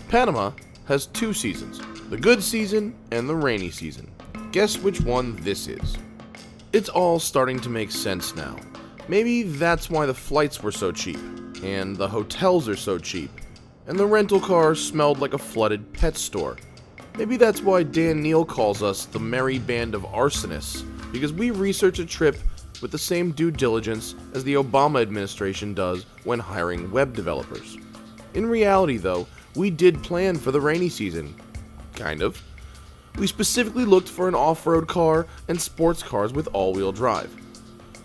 Panama has two seasons, the good season and the rainy season. Guess which one this is? It's all starting to make sense now. Maybe that's why the flights were so cheap, and the hotels are so cheap, and the rental cars smelled like a flooded pet store. Maybe that's why Dan Neal calls us the merry band of arsonists, because we research a trip with the same due diligence as the Obama administration does when hiring web developers. In reality, though, we did plan for the rainy season. Kind of. We specifically looked for an off-road car and sports cars with all-wheel drive.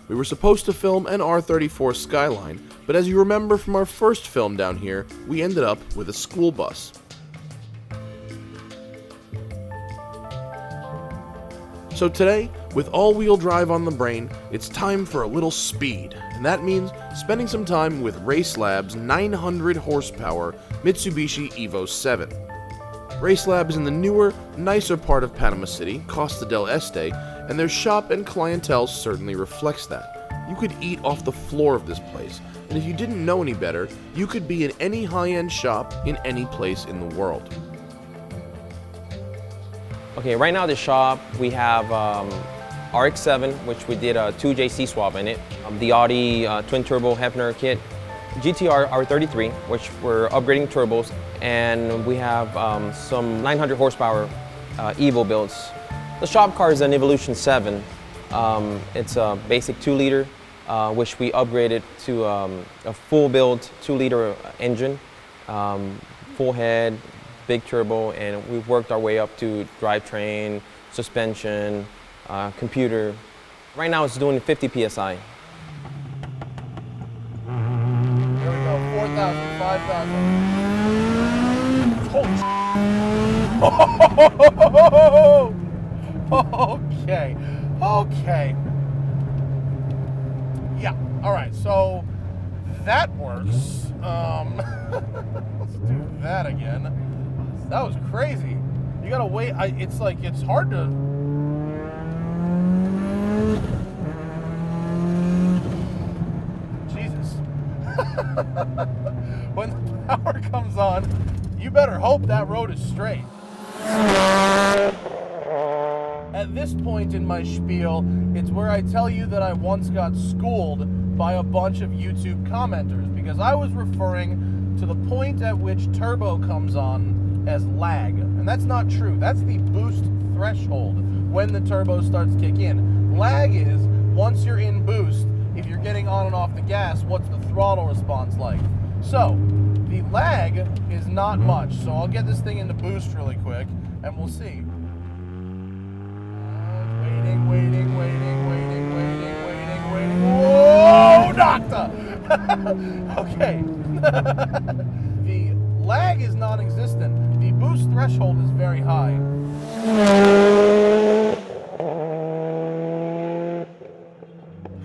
We were supposed to film an R34 Skyline, but as you remember from our first film down here, we ended up with a school bus. So today, with all-wheel drive on the brain, it's time for a little speed, and that means spending some time with Race Lab's 900 horsepower Mitsubishi Evo 7. Race Lab is in the newer, nicer part of Panama City, Costa del Este, and their shop and clientele certainly reflects that. You could eat off the floor of this place, and if you didn't know any better, you could be in any high-end shop in any place in the world. Okay, right now at the shop we have RX-7, which we did a 2JC swap in it, the Audi twin turbo Hefner kit, GTR R33, which we're upgrading turbos, and we have some 900 horsepower Evo builds. The shop car is an Evolution 7. It's a basic 2-liter, which we upgraded to a full build 2-liter engine, full head, big turbo, and we've worked our way up to drivetrain, suspension, computer. Right now it's doing 50 PSI. Here we go, 4,000, 5,000. Okay, okay. Yeah, all right, so that works. Let's do that again. That was crazy. You gotta wait. It's like, it's hard to. Jesus. When the power comes on, you better hope that road is straight. At this point in my spiel, it's where I tell you that I once got schooled by a bunch of YouTube commenters because I was referring to the point at which turbo comes on as lag, and that's not true. That's the boost threshold when the turbo starts to kick in. Lag is once you're in boost, if you're getting on and off the gas, what's the throttle response like? So the lag is not much, so I'll get this thing into boost really quick and we'll see. Waiting. Whoa, doctor! Okay. The lag is non-existent. The boost threshold is very high.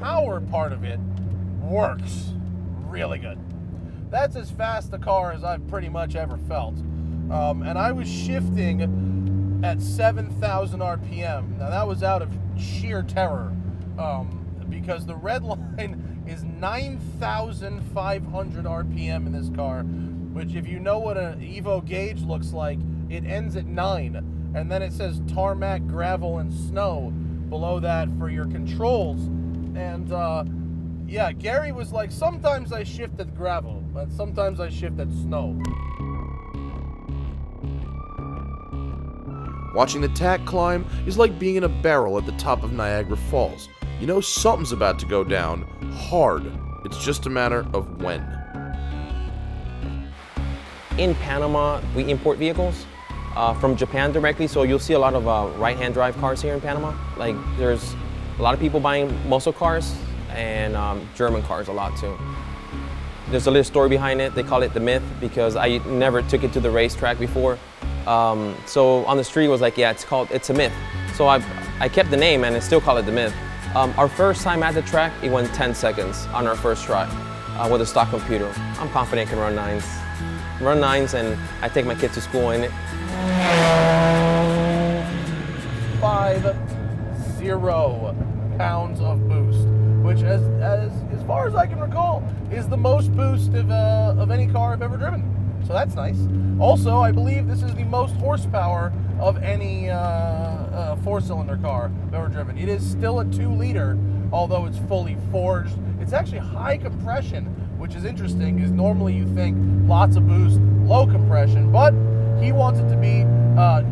Power part of it works really good. That's as fast a car as I've pretty much ever felt. And I was shifting at 7,000 RPM. Now that was out of sheer terror, because the red line is 9,500 RPM in this car, which if you know what an Evo gauge looks like, it ends at 9. And then it says tarmac, gravel, and snow below that for your controls. And yeah, Gary was like, sometimes I shift at gravel, but sometimes I shift at snow. Watching the tack climb is like being in a barrel at the top of Niagara Falls. You know something's about to go down hard. It's just a matter of when. In Panama, we import vehicles from Japan directly, so you'll see a lot of right-hand drive cars here in Panama. Like, there's a lot of people buying muscle cars and German cars a lot too. There's a little story behind it. They call it the myth because I never took it to the racetrack before. So on the street it was like, yeah, it's a myth. So I kept the name and I still call it the Myth. Our first time at the track, it went 10 seconds on our first try with a stock computer. I'm confident I can run 9s. Run 9s, and I take my kids to school in it. 50 pounds of boost, which as far as I can recall is the most boost of any car I've ever driven. So that's nice. Also, I believe this is the most horsepower of any 4-cylinder car I've ever driven. It is still a 2-liter, although it's fully forged. It's actually high compression, which is interesting because normally you think lots of boost, low compression, but he wants it to be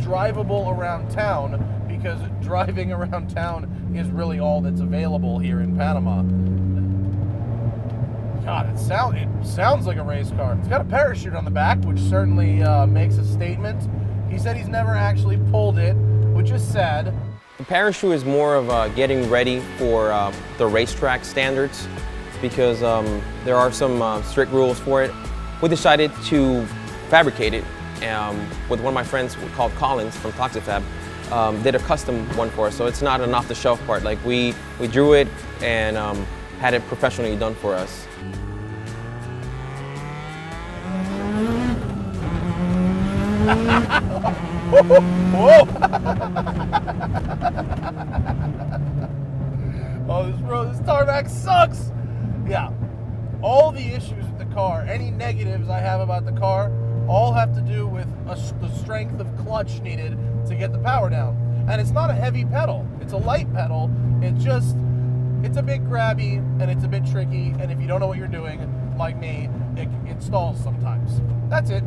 drivable around town, because driving around town is really all that's available here in Panama. God, it sounds like a race car. It's got a parachute on the back, which certainly makes a statement. He said he's never actually pulled it, which is sad. The parachute is more of getting ready for the racetrack standards, because there are some strict rules for it. We decided to fabricate it with one of my friends called Collins from Toxifab. Did a custom one for us, so it's not an off-the-shelf part. Like we drew it and had it professionally done for us. Whoa! Oh, this tarmac sucks! Yeah, all the issues with the car, any negatives I have about the car, all have to do with the strength of clutch needed to get the power down. And it's not a heavy pedal, it's a light pedal. It's a bit grabby and it's a bit tricky, and if you don't know what you're doing, like me, it stalls sometimes. That's it.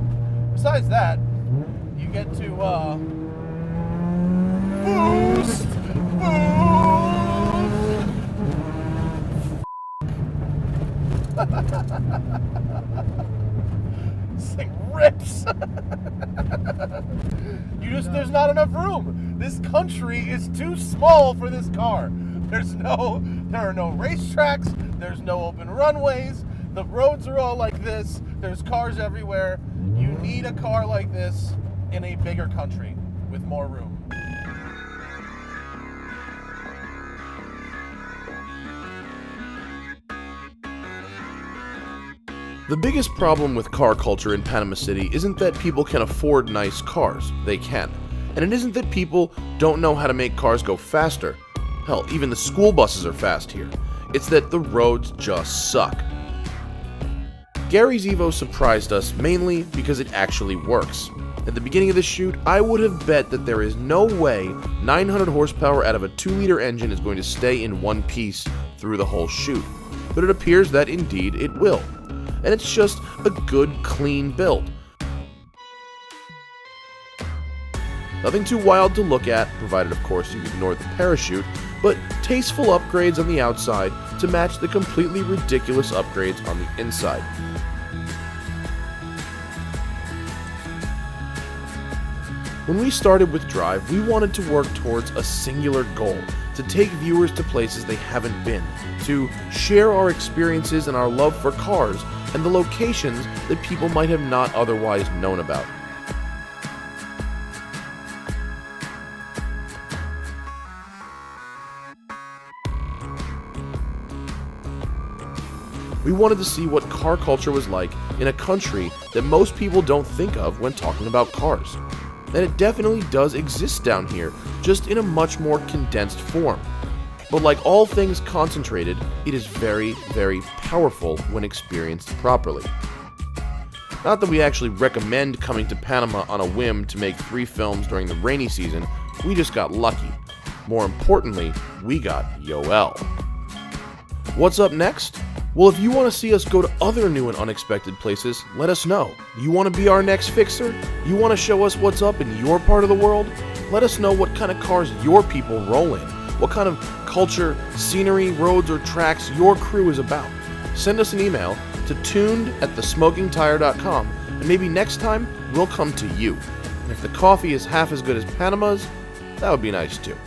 Besides that, you get to boost! This thing rips! There's not enough room. This country is too small for this car. There are no racetracks, there's no open runways, the roads are all like this, there's cars everywhere. You need a car like this in a bigger country with more room. The biggest problem with car culture in Panama City isn't that people can afford nice cars. They can. And it isn't that people don't know how to make cars go faster. Hell, even the school buses are fast here. It's that the roads just suck. Gary's Evo surprised us mainly because it actually works. At the beginning of the shoot, I would have bet that there is no way 900 horsepower out of a 2-liter engine is going to stay in one piece through the whole shoot. But it appears that indeed it will. And it's just a good, clean build. Nothing too wild to look at, provided of course you ignore the parachute, but tasteful upgrades on the outside to match the completely ridiculous upgrades on the inside. When we started with Drive, we wanted to work towards a singular goal, to take viewers to places they haven't been, to share our experiences and our love for cars and the locations that people might have not otherwise known about. We wanted to see what car culture was like in a country that most people don't think of when talking about cars. And it definitely does exist down here, just in a much more condensed form. But like all things concentrated, it is very, very powerful when experienced properly. Not that we actually recommend coming to Panama on a whim to make 3 films during the rainy season, we just got lucky. More importantly, we got Yoel. What's up next? Well, if you want to see us go to other new and unexpected places, let us know. You want to be our next fixer? You want to show us what's up in your part of the world? Let us know what kind of cars your people roll in, what kind of culture, scenery, roads, or tracks your crew is about. Send us an email to tuned@thesmokingtire.com, and maybe next time we'll come to you. And if the coffee is half as good as Panama's, that would be nice too.